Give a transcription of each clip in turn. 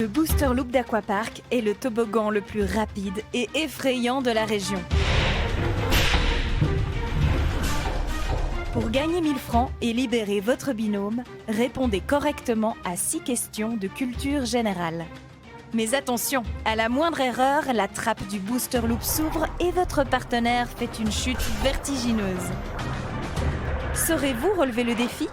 Le Booster Loop d'Aquapark est le toboggan le plus rapide et effrayant de la région. Pour gagner 1000 francs et libérer votre binôme, répondez correctement à 6 questions de culture générale. Mais attention, à la moindre erreur, la trappe du Booster Loop s'ouvre et votre partenaire fait une chute vertigineuse. Saurez-vous relever le défi ?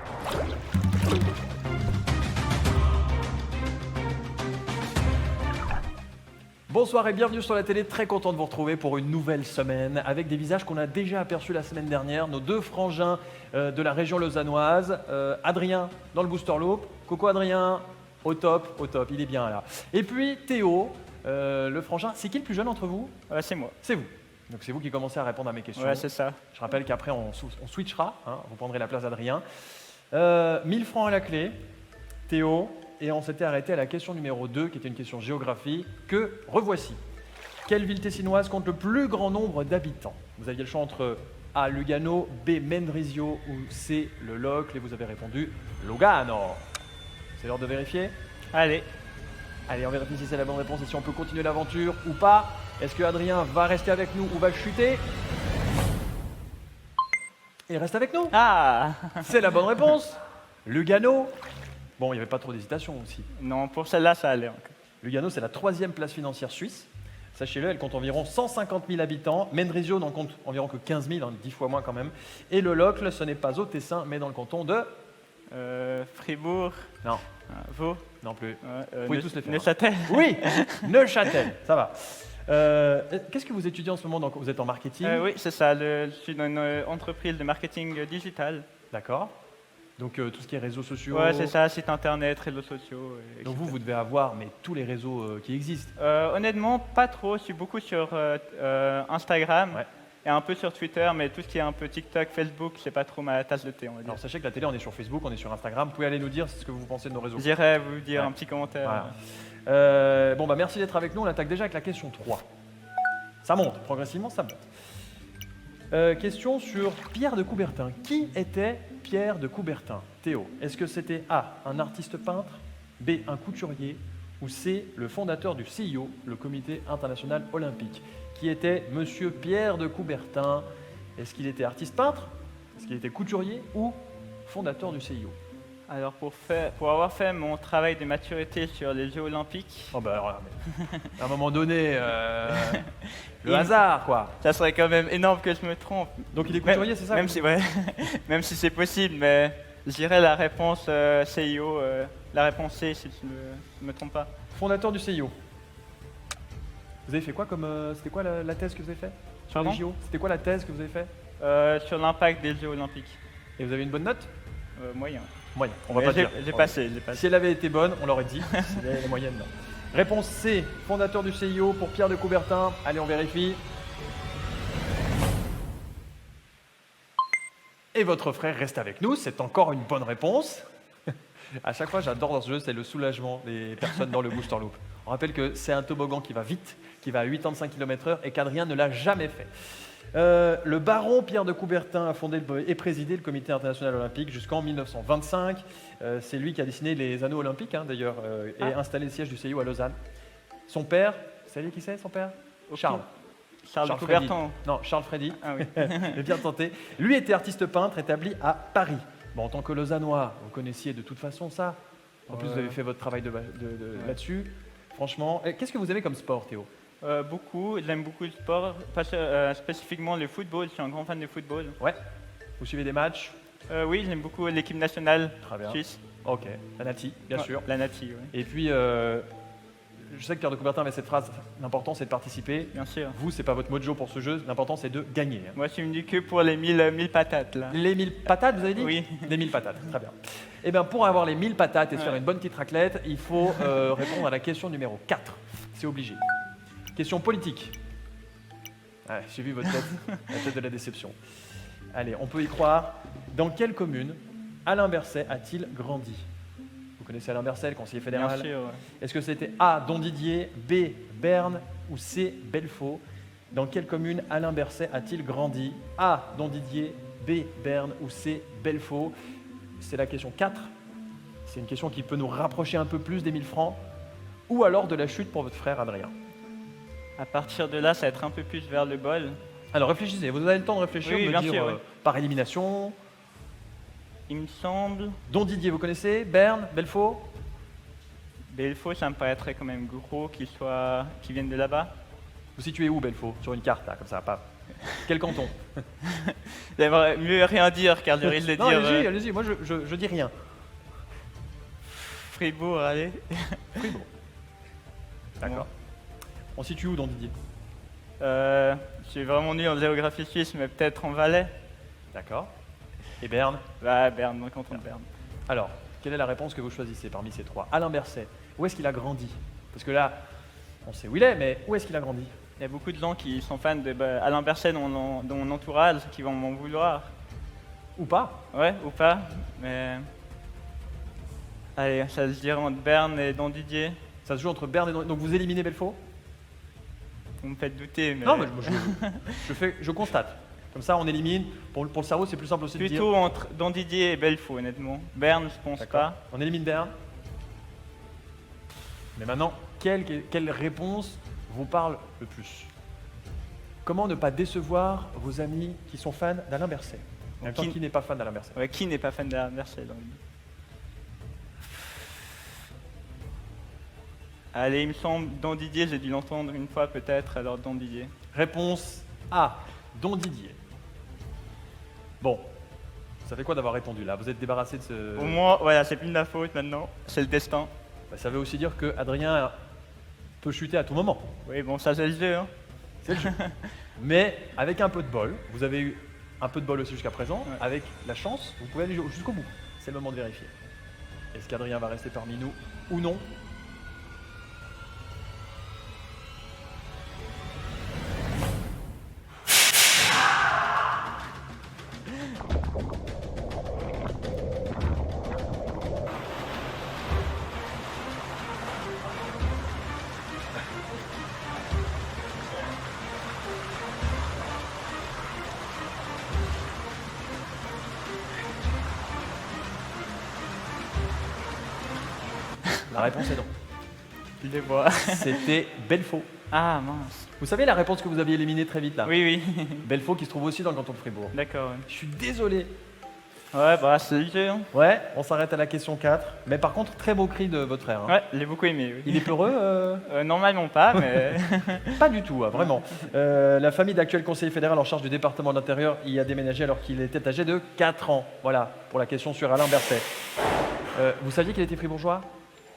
Bonsoir et bienvenue sur la télé, très content de vous retrouver pour une nouvelle semaine avec des visages qu'on a déjà aperçus la semaine dernière, nos deux frangins de la région lausannoise, Adrien dans le Booster Loop, coucou Adrien, au top, il est bien là. Et puis Théo, le frangin, c'est qui le plus jeune entre vous? C'est moi. C'est vous. Donc c'est vous qui commencez à répondre à mes questions. Ouais, c'est ça. Je rappelle qu'après on switchera, hein, vous prendrez la place d'Adrien. 1000 francs à la clé, Théo. Et on s'était arrêté à la question numéro 2, qui était une question géographie, que revoici. Quelle ville tessinoise compte le plus grand nombre d'habitants? Vous aviez le choix entre A. Lugano, B. Mendrisio ou C. Le Locle, et vous avez répondu Lugano. C'est l'heure de vérifier? Allez. Allez, on vérifie si c'est la bonne réponse et si on peut continuer l'aventure ou pas. Est-ce que Adrien va rester avec nous ou va chuter? Il reste avec nous. Ah C'est la bonne réponse. Lugano. Bon, il n'y avait pas trop d'hésitation aussi. Non, pour celle-là, ça allait encore. Lugano, c'est la 3e place financière suisse. Sachez-le, elle compte environ 150 000 habitants. Mendrisio n'en compte environ que 15 000, 10 fois moins quand même. Et le Locle, ce n'est pas au Tessin, mais dans le canton de... Fribourg. Non. Vaud. Non plus. Vous pouvez tous les faire. Neuchâtel. Oui, Neuchâtel, ça va. Qu'est-ce que vous étudiez en ce moment? Vous êtes en marketing? Oui, c'est ça. Je suis dans une entreprise de marketing digital. D'accord. Donc tout ce qui est réseaux sociaux. Ouais, c'est ça, site internet, réseaux sociaux. Donc vous devez avoir tous les réseaux qui existent. Honnêtement, pas trop. Je suis beaucoup sur Instagram et un peu sur Twitter, mais tout ce qui est un peu TikTok, Facebook, c'est pas trop ma tasse de thé, on va dire. Alors sachez que la télé, on est sur Facebook, on est sur Instagram. Vous pouvez aller nous dire ce que vous pensez de nos réseaux. J'irai vous dire un petit commentaire. Voilà. Bon, merci d'être avec nous. On attaque déjà avec la question 3. Ça monte, progressivement, ça monte. Question sur Pierre de Coubertin. Qui était Pierre de Coubertin? Théo, est-ce que c'était A, un artiste peintre, B, un couturier, ou C, le fondateur du CIO, le Comité international olympique? Qui était Monsieur Pierre de Coubertin? Est-ce qu'il était artiste peintre? Est-ce qu'il était couturier ou fondateur du CIO? Alors pour avoir fait mon travail de maturité sur les Jeux Olympiques, Oh bah alors là, à un moment donné, le hasard quoi. ça serait quand même énorme que je me trompe. Donc il est couturier, c'est ça? Même si, même si c'est possible, mais je dirais la réponse CIO, la réponse C si je ne me trompe pas. Fondateur du CIO. Vous avez fait quoi comme... c'était quoi la thèse que vous avez fait sur les Pardon JO? C'était quoi la thèse que vous avez fait? Sur l'impact des Jeux Olympiques. Et vous avez une bonne note? Moyen. Moyenne, on va Mais pas dire. j'ai passé. Si elle avait été bonne, on l'aurait dit. Si la moyenne, non. Réponse C, fondateur du CIO pour Pierre de Coubertin. Allez, on vérifie. Et votre frère reste avec nous, c'est encore une bonne réponse. À chaque fois, j'adore dans ce jeu, c'est le soulagement des personnes dans le Booster Loop. On rappelle que c'est un toboggan qui va vite, qui va à 85 km/h et qu'Adrien ne l'a jamais fait. Le baron Pierre de Coubertin a fondé et présidé le Comité international olympique jusqu'en 1925. C'est lui qui a dessiné les anneaux olympiques, d'ailleurs, et installé le siège du CIO à Lausanne. Son père, vous savez qui c'est son père? Charles. Charles de Freddy. Coubertin. Non, Charles Freddy. Ah oui. J'ai bien tenté. Lui était artiste peintre établi à Paris. Bon, en tant que Lausannois, vous connaissiez de toute façon ça. En plus, vous avez fait votre travail là-dessus. Franchement, qu'est-ce que vous avez comme sport, Théo? Beaucoup. J'aime beaucoup le sport, pas spécifiquement le football. Je suis un grand fan de football. Ouais. Vous suivez des matchs? Oui, j'aime beaucoup l'équipe nationale Très bien. suisse. Ok. La Nati, bien sûr. La Nati, oui. Et puis, je sais que Pierre de Coubertin avait cette phrase, l'important c'est de participer. Bien sûr. Vous, c'est pas votre mojo pour ce jeu, l'important c'est de gagner. Moi, je suis venu que pour les 1000 patates, là. Les 1000 patates, vous avez dit? Oui. Les 1000 patates, très bien. Eh bien, pour avoir les 1000 patates et se faire une bonne petite raclette, il faut répondre à la question numéro 4. C'est obligé. Question politique. Ouais, j'ai vu votre tête, la tête de la déception. Allez, on peut y croire. Dans quelle commune Alain Berset a-t-il grandi? Vous connaissez Alain Berset, le conseiller fédéral? Bien sûr, ouais. Est-ce que c'était A, Dondidier, B, Berne ou C, Belfaux? Dans quelle commune Alain Berset a-t-il grandi? A, Dondidier, B, Berne ou C, Belfaux? C'est la question 4. C'est une question qui peut nous rapprocher un peu plus des 1000 francs. ou alors de la chute pour votre frère Adrien? À partir de là, ça va être un peu plus vers le bol. Alors réfléchissez, vous avez le temps de réfléchir, Oui, de me bien dire sûr, oui. par élimination. Il me semble. Don Didier, vous connaissez? Berne, Belfaux? Belfaux, ça me paraîtrait quand même gros qu'il vienne de là-bas. Vous situez où Belfaux? Sur une carte, là, comme ça, pas. Quel canton? J'aimerais mieux rien dire car je risque de Non, dire allez-y, allez-y, moi je dis rien. Fribourg, allez. Fribourg. D'accord. On situe où Don Didier? Je suis vraiment nul en géographie suisse, mais peut-être en Valais. D'accord. Et Berne? Bah, Berne, dans le canton de Berne. Alors, quelle est la réponse que vous choisissez parmi ces trois? Alain Berset, où est-ce qu'il a grandi? Parce que là, on sait où il est, mais où est-ce qu'il a grandi? Il y a beaucoup de gens qui sont fans de Alain Berset dans mon entourage, qui vont m'en vouloir. Ou pas? Ouais, ou pas, mais... Allez, ça se dirait entre Berne et Don Didier. Ça se joue entre Berne et Don... Donc vous éliminez Belfaux? Vous me faites douter, mais... Non, mais je constate. Comme ça, on élimine. Pour le cerveau, c'est plus simple aussi de dire. Plutôt entre Don Didier et Belfaux, honnêtement. Berne, je pense D'accord. pas. On élimine Berne. Mais maintenant, quelle réponse vous parle le plus? Comment ne pas décevoir vos amis qui sont fans d'Alain Berset? En même temps, qui n'est pas fan d'Alain Berset? Ouais, qui n'est pas fan d'Alain Berset dans le... Allez, il me semble, Don Didier, j'ai dû l'entendre une fois peut-être, alors Don Didier. Réponse A, Don Didier. Bon, ça fait quoi d'avoir répondu là? Vous êtes débarrassé de ce... Au moins, voilà, c'est plus de ma faute maintenant, c'est le destin. Bah, ça veut aussi dire que Adrien peut chuter à tout moment. Oui, bon, ça c'est le jeu, hein. C'est le jeu. Mais avec un peu de bol, vous avez eu un peu de bol aussi jusqu'à présent, Ouais. avec la chance, vous pouvez aller jusqu'au bout. C'est le moment de vérifier. Est-ce qu'Adrien va rester parmi nous ou non? La réponse est non. Je les vois. C'était Belfaux. Ah, mince. Vous savez la réponse que vous aviez éliminée très vite là? Oui, oui. Belfaux qui se trouve aussi dans le canton de Fribourg. D'accord, Je suis désolé. ouais. Bah, c'est le jeu, hein. Ouais, on s'arrête à la question 4. Mais par contre, très beau cri de votre frère. hein. Ouais, je l'ai beaucoup aimé, oui. Il est peureux Normalement pas, mais... Pas du tout, hein, vraiment. La famille d'actuel conseiller fédéral en charge du département de l'Intérieur y a déménagé alors qu'il était âgé de 4 ans. Voilà, pour la question sur Alain Berset. Vous saviez qu'il était fribourgeois?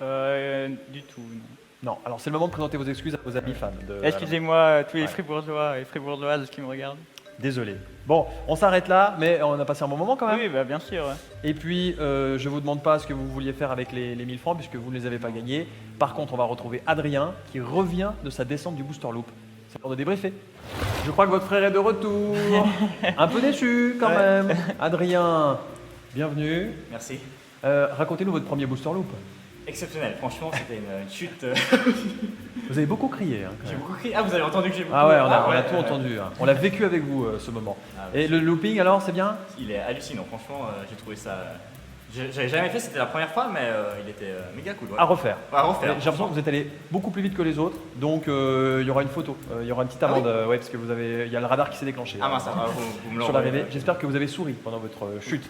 Du tout, non. Non, alors c'est le moment de présenter vos excuses à vos amis fans. Excusez-moi, tous les Ouais. Fribourgeois et Fribourgeoises qui me regardent. Désolé. Bon, on s'arrête là, mais on a passé un bon moment quand même. Oui, bah, bien sûr. Ouais. Et puis, je ne vous demande pas ce que vous vouliez faire avec les 1000 francs, puisque vous ne les avez pas gagnés. Par contre, on va retrouver Adrien, qui revient de sa descente du Booster Loop. C'est l'heure de débriefer. Je crois que votre frère est de retour. Un peu déçu quand Ouais. même. Adrien, bienvenue. Merci. Racontez-nous votre premier Booster Loop. Exceptionnel, franchement, c'était une chute. Vous avez beaucoup crié. Hein, quand J'ai même. beaucoup crié. Ah, vous avez entendu que j'ai beaucoup Ah ouais, on a ouais, tout entendu. Hein. On l'a vécu avec vous, ce moment. Ah, Et le looping, alors, c'est bien? Il est hallucinant, franchement, j'ai trouvé ça. J'avais jamais fait, c'était la première fois, mais il était méga cool. Ouais. À refaire. À refaire. J'ai l'impression que vous êtes allé beaucoup plus vite que les autres, donc il y aura une photo, il y aura une petite amende, ouais, parce que il y a le radar qui s'est déclenché. Ah mince, vous me sur l'envoyez. l'arrivée. J'espère que vous avez souri pendant votre chute.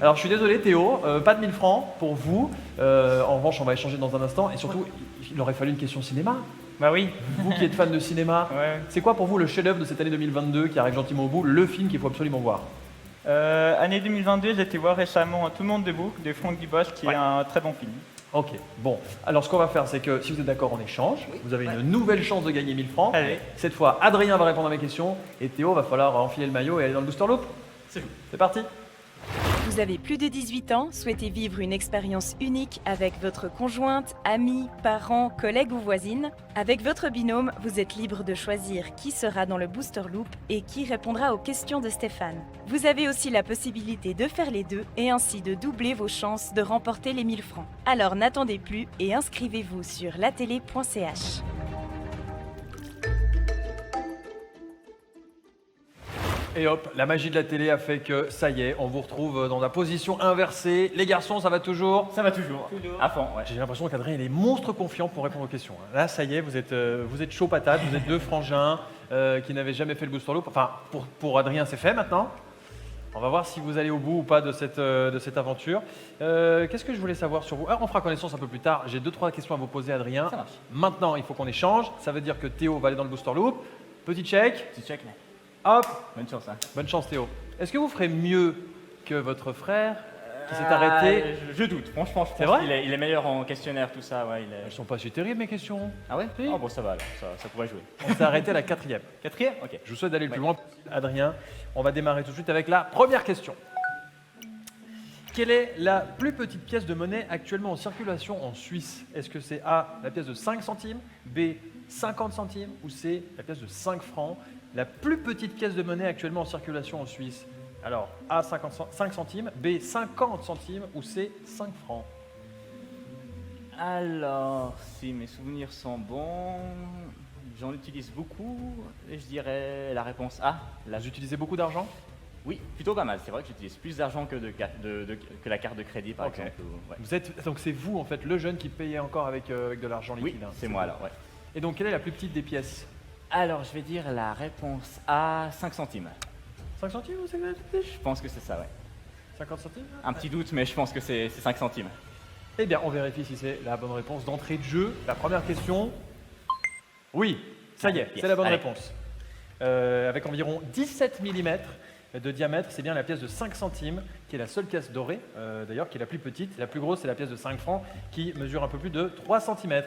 Alors je suis désolé Théo, pas de 1000 francs pour vous. En revanche, on va échanger dans un instant, et surtout, il aurait fallu une question cinéma. Bah oui. Vous qui êtes fan de cinéma, Ouais. c'est quoi pour vous le chef-d'œuvre de cette année 2022 qui arrive gentiment au bout, le film qu'il faut absolument voir? Année 2022, j'ai été voir récemment Tout le monde debout de Franck Dubosc, qui Ouais. est un très bon film. Ok, bon. Alors ce qu'on va faire, c'est que si vous êtes d'accord, on échange. Vous avez une nouvelle chance de gagner 1000 francs. Allez. Cette fois, Adrien va répondre à mes questions et Théo va falloir enfiler le maillot et aller dans le Booster Loop. C'est vous. C'est parti. Vous avez plus de 18 ans, souhaitez vivre une expérience unique avec votre conjointe, amis, parents, collègues ou voisines? Avec votre binôme, vous êtes libre de choisir qui sera dans le Booster Loop et qui répondra aux questions de Stéphane. Vous avez aussi la possibilité de faire les deux et ainsi de doubler vos chances de remporter les 1000 francs. Alors n'attendez plus et inscrivez-vous sur latélé.ch. Et hop, la magie de la télé a fait que ça y est, on vous retrouve dans la position inversée. Les garçons, ça va toujours? Ça va toujours. À fond, ouais. J'ai l'impression qu'Adrien, il est monstre confiant pour répondre aux questions. Là, ça y est, vous êtes chaud patate, vous êtes deux frangins qui n'avaient jamais fait le booster loop. Enfin, pour Adrien, c'est fait maintenant. On va voir si vous allez au bout ou pas de cette aventure. Qu'est-ce que je voulais savoir sur vous? On fera connaissance un peu plus tard. J'ai 2-3 questions à vous poser, Adrien. Ça marche. Maintenant, il faut qu'on échange. Ça veut dire que Théo va aller dans le booster loop. Petit check. Petit check, mais Hop. bonne chance. Hein. Bonne chance, Théo. Est-ce que vous ferez mieux que votre frère qui s'est arrêté? Je doute. Franchement, je C'est pense vrai qu'il est meilleur en questionnaire, tout ça. Ouais, Elles sont pas si terribles, mes questions. Ah ouais? Si. Oh, bon, ça va, alors. Ça pourrait jouer. On s'est arrêté à la 4e. 4e? Ok. Je vous souhaite d'aller le plus Ouais. loin, Adrien. On va démarrer tout de suite avec la première question. Quelle est la plus petite pièce de monnaie actuellement en circulation en Suisse? Est-ce que c'est A, la pièce de 5 centimes, B, 50 centimes ou C, la pièce de 5 francs? La plus petite pièce de monnaie actuellement en circulation en Suisse. Alors, A, 5 centimes, B, 50 centimes ou C, 5 francs? Alors, si mes souvenirs sont bons, j'en utilise beaucoup et je dirais la réponse A. Vous utilisez beaucoup d'argent? Oui, plutôt pas mal. C'est vrai que j'utilise plus d'argent que, que la carte de crédit, par Ok. exemple. Ouais. Vous êtes, donc c'est vous, en fait, le jeune qui payait encore avec de l'argent Oui, liquide. hein. c'est moi alors, ouais. Et donc, quelle est la plus petite des pièces? Alors, je vais dire la réponse A, 5 centimes. 5 centimes ou c'est la plus petite? Je pense que c'est ça, ouais. 50 centimes? Un petit doute, mais je pense que c'est 5 centimes. Eh bien, on vérifie si c'est la bonne réponse d'entrée de jeu. La première question. Oui, ça y est, Yes, c'est la bonne allez. réponse. Avec environ 17 mm de diamètre, c'est bien la pièce de 5 centimes, qui est la seule pièce dorée, d'ailleurs, qui est la plus petite. La plus grosse, c'est la pièce de 5 francs, qui mesure un peu plus de 3 cm.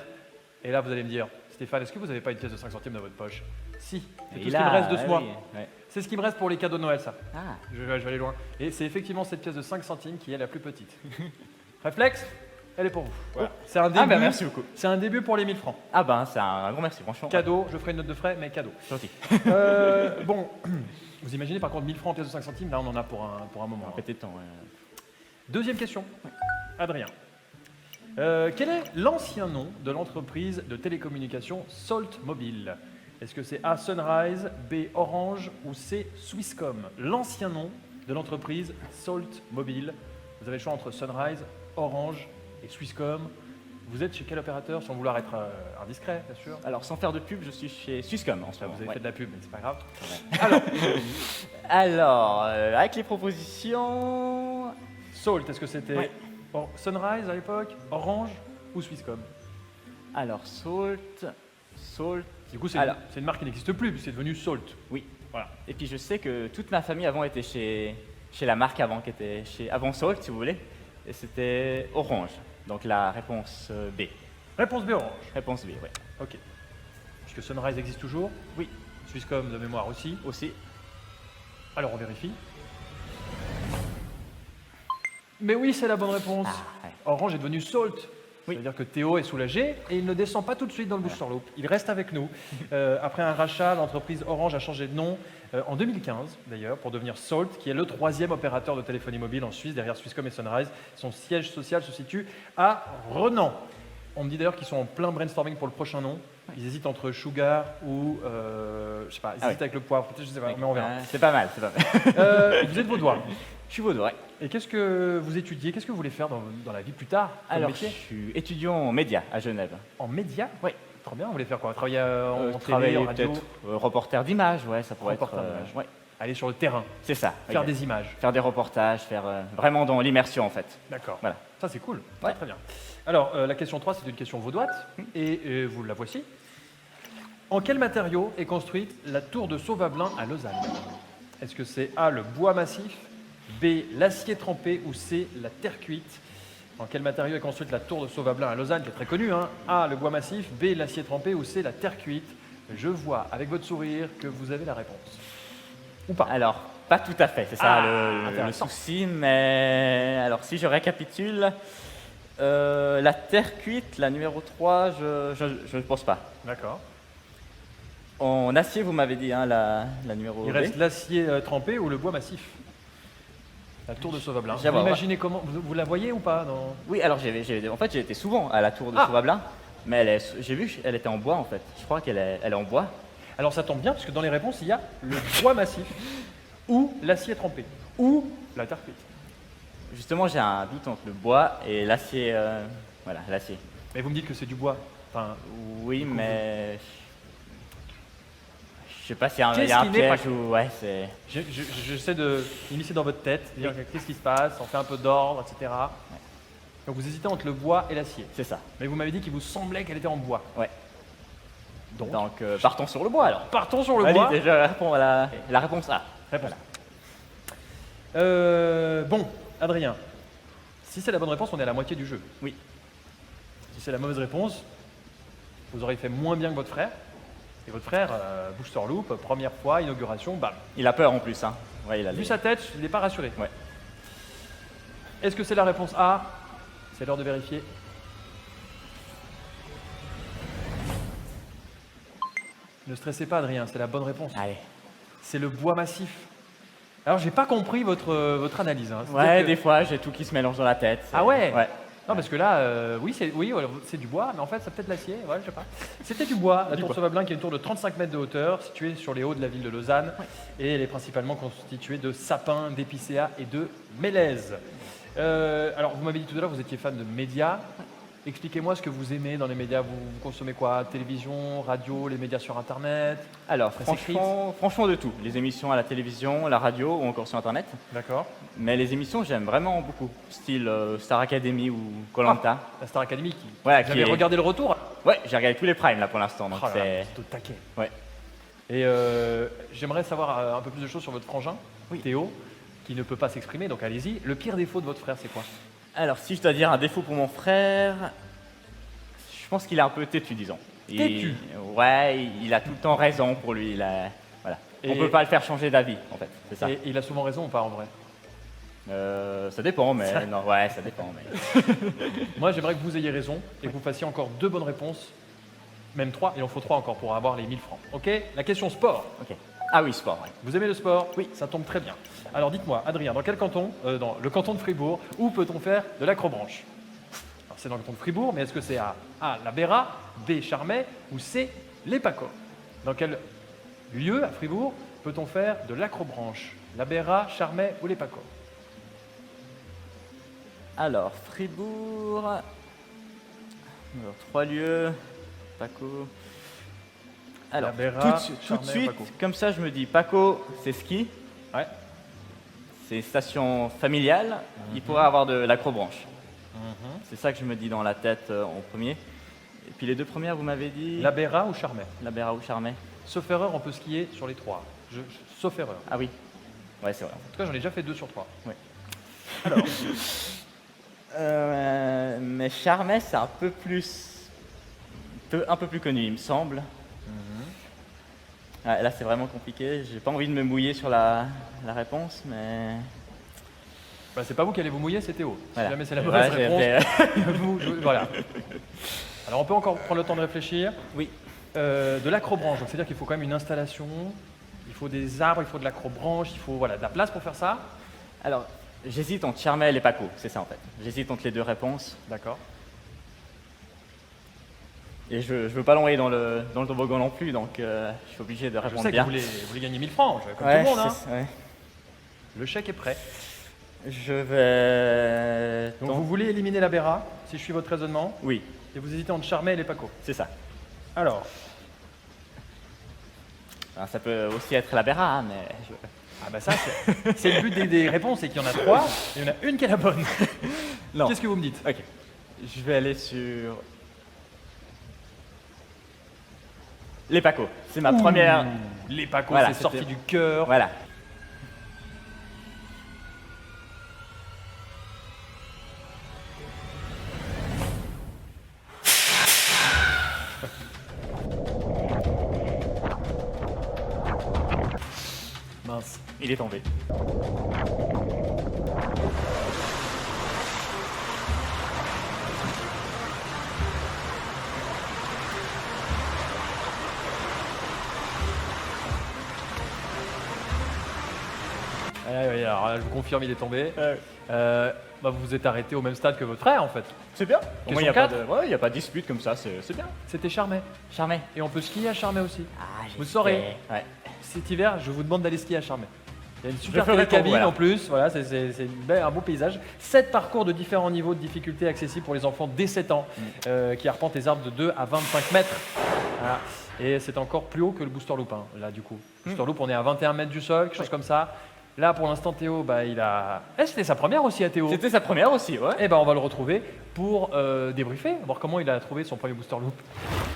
Et là, vous allez me dire, Stéphane, est-ce que vous n'avez pas une pièce de 5 centimes dans votre poche? Si, c'est tout ce qui me reste de ce mois. Ouais. C'est ce qui me reste pour les cadeaux de Noël, ça. Ah, Je vais aller loin. Et c'est effectivement cette pièce de 5 centimes qui est la plus petite. Réflexe, elle est pour vous. Voilà. C'est un début. merci beaucoup. C'est un début pour les 1000 francs. Ah ben, c'est un grand merci, franchement. Cadeau, je ferai une note de frais, mais cadeau. Gentil. Bon, vous imaginez par contre 1000 francs en pièce de 5 centimes, là on en a pour un moment. hein. Pété de temps, ouais. Deuxième question, Adrien. Quel est l'ancien nom de l'entreprise de télécommunications Salt Mobile? Est-ce que c'est A, Sunrise, B, Orange ou C, Swisscom? L'ancien nom de l'entreprise Salt Mobile. Vous avez le choix entre Sunrise, Orange et Swisscom. Vous êtes chez quel opérateur, sans vouloir être indiscret, bien sûr? Alors, sans faire de pub, je suis chez Swisscom en ce moment. Vous avez ouais. fait de la pub, mais c'est pas grave. Alors, avec les propositions... Salt, est-ce que c'était Ouais. Sunrise à l'époque, Orange ou Swisscom? Alors, Salt... Du coup, c'est Alors- une marque qui n'existe plus, puis c'est devenu Salt. Oui. Voilà. Et puis, je sais que toute ma famille avant était chez la marque avant, qui était avant Salt, si vous voulez. Et c'était Orange. Donc, la réponse B. Réponse B, Orange. Réponse B, oui. Ok. Est-ce que Sunrise existe toujours? Oui. Swisscom de mémoire aussi. Aussi. Alors on vérifie. Mais oui, c'est la bonne réponse. Ah, ouais. Orange est devenu Salt. Oui. C'est-à-dire que Théo est soulagé et il ne descend pas tout de suite dans le booster loop. Il reste avec nous. Après un rachat, l'entreprise Orange a changé de nom en 2015 d'ailleurs pour devenir Salt, qui est le 3e opérateur de téléphonie mobile en Suisse derrière Swisscom et Sunrise. Son siège social se situe à Renan. On me dit d'ailleurs qu'ils sont en plein brainstorming pour le prochain nom. Ils hésitent entre Sugar ou, je sais pas, ils Ah hésitent oui. avec le poivre, peut-être, je sais pas, mais on verra. C'est pas mal, c'est pas mal. Vous êtes vaudois. Je suis vaudois. Et qu'est-ce que vous étudiez? Qu'est-ce que vous voulez faire dans la vie plus tard comme Alors, je métier? suis étudiant en médias à Genève. En médias? Oui. Très bien, vous voulez faire quoi? Travailler en télé, Travailler en radio? peut-être reporter d'images, ouais, ça pourrait Reporter être. d'images. Ouais, Aller sur le terrain, c'est ça. faire exact. des images. Faire des reportages, faire vraiment dans l'immersion en fait. D'accord. Voilà. Ça, c'est cool. Ouais. Très bien. Alors, la question 3, c'est une question vaudoite. Et vous la voici. En quel matériau est construite la tour de Sauvablin à Lausanne? Est-ce que c'est A, le bois massif, B, l'acier trempé ou C, la terre cuite? En quel matériau est construite la tour de Sauvablin à Lausanne, qui est très connue, hein? A, le bois massif, B, l'acier trempé ou C, la terre cuite? Je vois avec votre sourire que vous avez la réponse. Ou pas? Alors, pas tout à fait, c'est ça Ah, le intéressant. souci, mais alors si je récapitule, la terre cuite, la numéro 3, je ne pense pas. D'accord. En acier, vous m'avez dit, hein, la numéro Il B. reste l'acier trempé ou le bois massif. La tour de Sauvablin. Je vois, Vous imaginez comment vous la voyez ou pas dans... Oui, alors en fait, j'ai été souvent à la tour de Ah. Sauvablin, mais j'ai vu qu'elle était en bois en fait. Je crois qu'elle est en bois. Alors ça tombe bien, parce que dans les réponses, il y a le bois massif. ou l'acier trempé, ou la terre cuite. Justement, j'ai un doute entre le bois et l'acier. Voilà, l'acier. Mais vous me dites que c'est du bois. Enfin, Oui, Du coup, mais. Je sais pas s'il y a un, Qu'est-ce il y a un qui n'est pas piège ou. Ouais, c'est. j'essaie de m'immiscer dans votre tête, dire qu'est-ce qui se passe, on fait un peu d'ordre, etc. Donc vous hésitez entre le bois et l'acier. C'est ça. Mais vous m'avez dit qu'il vous semblait qu'elle était en bois. Ouais. Donc, Donc, partons sur le bois alors. partons sur le Allez, bois. déjà, réponds à la réponse A. Réponse. Bon, Adrien, si c'est la bonne réponse, on est à la moitié du jeu. Oui. Si c'est la mauvaise réponse, vous aurez fait moins bien que votre frère. Et votre frère, Booster Loop, première fois, inauguration, bam. Il a peur en plus, hein. Ouais, il a Vu les- sa tête, il n'est pas rassuré. Ouais. Est-ce que c'est la réponse A? C'est l'heure de vérifier. Ne stressez pas, Adrien, c'est la bonne réponse. Allez. C'est le bois massif. Alors, j'ai pas compris votre analyse. Hein. C'est-à-dire Ouais, que- des fois, j'ai tout qui se mélange dans la tête. Ah ouais Ouais. Non, parce que là, oui, c'est du bois, mais en fait, c'est peut-être l'acier, ouais, je sais pas. C'était du bois, la tour Sauvablin, qui est une tour de 35 mètres de hauteur, située sur les hauts de la ville de Lausanne, et elle est principalement constituée de sapins, d'épicéas et de mélèzes. Alors, vous m'avez dit tout à l'heure, vous étiez fan de médias. Expliquez-moi ce que vous aimez dans les médias. Vous consommez quoi? Télévision, radio, les médias sur Internet? Alors, Presse écrite. franchement de tout. Les émissions à la télévision, la radio ou encore sur Internet. D'accord. Mais les émissions, j'aime vraiment beaucoup. Style Star Academy ou Koh-Lanta. La Star Academy, qui... Ouais, Vous avez regardé le retour? Ouais, j'ai regardé tous les primes là pour l'instant. Donc Oh là là, c'est. c'est au taquet. Ouais. Et j'aimerais savoir un peu plus de choses sur votre frangin, Oui. Théo, qui ne peut pas s'exprimer, donc allez-y. Le pire défaut de votre frère, c'est quoi? Alors, si je dois dire un défaut pour mon frère, je pense qu'il est un peu têtu, disons. Têtu? Ouais, il a tout le temps raison pour lui. Voilà. Et- On peut pas le faire changer d'avis, en fait. C'est ça. Et il a souvent raison ou pas en vrai? Ça dépend, mais non, ouais, ça dépend. Mais... Moi, j'aimerais que vous ayez raison et que vous fassiez encore 2 bonnes réponses, même 3, il en faut 3 encore pour avoir les 1000 francs. Ok? La question sport. Ok. Ah oui, sport. Ouais. Vous aimez le sport? Oui. Ça tombe très bien. Alors dites-moi, Adrien, dans quel canton? Dans le canton de Fribourg, où peut-on faire de l'acrobranche? Alors c'est dans le canton de Fribourg, mais est-ce que c'est à A, la Béra, B, Charmey, ou C, les Pacots? Dans quel lieu à Fribourg peut-on faire de l'acrobranche? La Béra, Charmey ou les Pacots? Alors, Fribourg. Alors, 3 lieux. Paco. Alors, La Béra, tout de Charmey, suite, Paco. comme ça, je me dis Paco, c'est ski. Ouais. C'est une station familiale. Il pourrait avoir de l'acrobranche. C'est ça que je me dis dans la tête en premier. Et puis les 2 premières, vous m'avez dit La Béra ou Charmey? La Béra ou Charmey. Sauf erreur, on peut skier sur les 3. Sauf erreur. Ah oui. Ouais, c'est vrai. En tout cas, j'en ai déjà fait 2 sur 3. Mais Charmey, c'est un peu plus connu, il me semble. Ouais, là, c'est vraiment compliqué. J'ai pas envie de me mouiller sur la réponse, mais Bah, c'est pas vous qui allez vous mouiller, c'est Théo. voilà. Si jamais c'est la mauvaise Ouais, réponse, voilà. Alors on peut encore prendre le temps de réfléchir. Oui. De l'acrobranche, donc c'est-à-dire qu'il faut quand même une installation, il faut des arbres, il faut de l'acrobranche, il faut de la place pour faire ça. Alors, j'hésite entre Charmey et les Paco, c'est ça en fait. J'hésite entre les 2 réponses. D'accord. Et je veux pas l'envoyer dans le toboggan non plus, donc je suis obligé de Je répondre sais que bien. vous voulez gagner 1000 francs, comme Ouais, tout le monde. Hein. ouais. Le chèque est prêt. Je vais. Donc vous voulez éliminer la Béra, si je suis votre raisonnement, Oui, et vous hésitez entre Charmey et les Paco. c'est ça. Alors, Alors, ça peut aussi être la Béra, hein, mais. ah bah ça c'est le but des réponses, c'est qu'il y en a 3, et il y en a une qui est la bonne. Non. Qu'est-ce que vous me dites? Ok. Je vais aller sur. Les Paco. C'est ma première. Les Paco, Voilà, c'est sorti c'était- du cœur. Voilà. Mince. Il est tombé. Alors là, je vous confirme, il est tombé. Bah, vous vous êtes arrêté au même stade que votre frère en fait. C'est bien. Question Moi, il n'y a, pas 4. de... ouais, y a pas de dispute comme ça, c'est bien. C'était Charmey. Charmé. Et on peut skier à Charmey aussi. Ah, Vous saurez. Ouais. Cet hiver, je vous demande d'aller skier à Charmey. Il y a une super ferai pour télécabine vous, alors. en plus, voilà, c'est un beau paysage. 7 parcours de différents niveaux de difficulté accessibles pour les enfants dès 7 ans qui arpentent les arbres de 2 à 25 mètres. Voilà. Et c'est encore plus haut que le Booster Loop, hein, là du coup. Booster Loop, on est à 21 mètres du sol, quelque chose comme ça. Là, pour l'instant, Théo, bah, il a... c'était sa première aussi à Théo. C'était sa première aussi, ouais. Et ben on va le retrouver pour débriefer, voir comment il a trouvé son premier Booster Loop.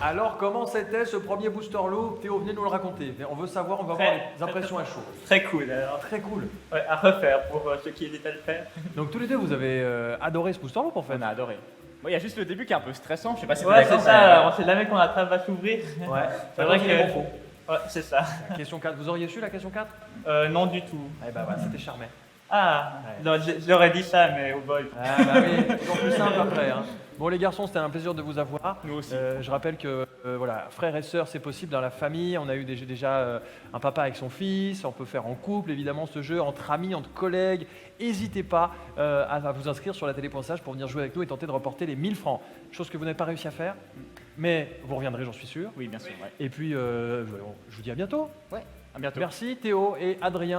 Alors, comment c'était ce premier Booster Loop? Théo, venez nous le raconter. On veut savoir, on va voir les impressions à chaud. Très cool. Alors, Très cool. ouais, à refaire pour ceux qui hésitent à le faire. Donc tous les deux, vous avez adoré ce Booster Loop en fait. On a adoré. Bon, il y a juste le début qui est un peu stressant, je sais pas si vous Ouais, d'accord, c'est ça. On sait jamais quand la trappe va s'ouvrir. Ouais. C'est vrai qu'il que- est bon faux. Ouais, c'est ça. Question 4, vous auriez su la question 4? Non du tout. Eh ben voilà, c'était charmé. Ah, Ouais. non, j'aurais dit ça, mais oh boy. Ah bah oui, toujours plus simple après. Hein. Bon les garçons, c'était un plaisir de vous avoir. Nous aussi. Je rappelle que voilà, frères et sœurs, c'est possible dans la famille. On a eu déjà un papa avec son fils. On peut faire en couple, évidemment, ce jeu, entre amis, entre collègues. N'hésitez pas à vous inscrire sur la télé.sage pour venir jouer avec nous et tenter de reporter les 1000 francs. Chose que vous n'avez pas réussi à faire, mais vous reviendrez, j'en suis sûr. Oui, bien sûr, ouais. Et puis, je vous dis à bientôt. À bientôt. Merci Théo et Adrien.